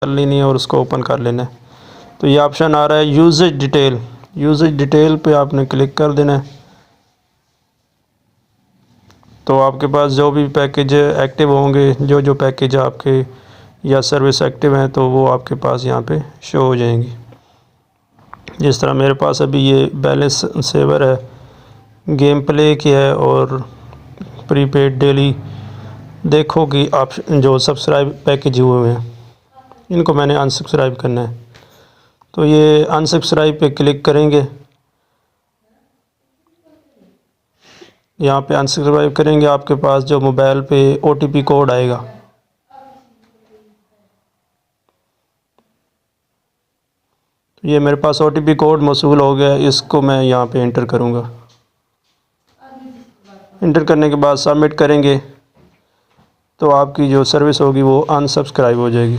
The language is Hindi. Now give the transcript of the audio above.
कर लेनी है और उसको ओपन कर लेना है। तो ये ऑप्शन आ रहा है यूजेज डिटेल। यूजेज डिटेल पे आपने क्लिक कर देना है। तो आपके पास जो भी पैकेज एक्टिव होंगे, जो जो पैकेज आपके या सर्विस एक्टिव हैं, तो वो आपके पास यहाँ पे शो हो जाएंगी। जिस तरह मेरे पास अभी ये बैलेंस सेवर है, गेम प्ले की है और प्रीपेड डेली देखो कि आप जो सब्सक्राइब पैकेज हुए हैं, इनको मैंने अनसब्सक्राइब करना है। तो ये अनसब्सक्राइब पे क्लिक करेंगे। यहाँ पे अनसब्सक्राइब करेंगे, आपके पास जो मोबाइल पे OTP कोड आएगा, तो ये मेरे पास OTP कोड मौसूल हो गया, इसको मैं यहाँ पे इंटर करूँगा। इंटर करने के बाद सबमिट करेंगे तो आपकी जो सर्विस होगी वो अनसब्सक्राइब हो जाएगी।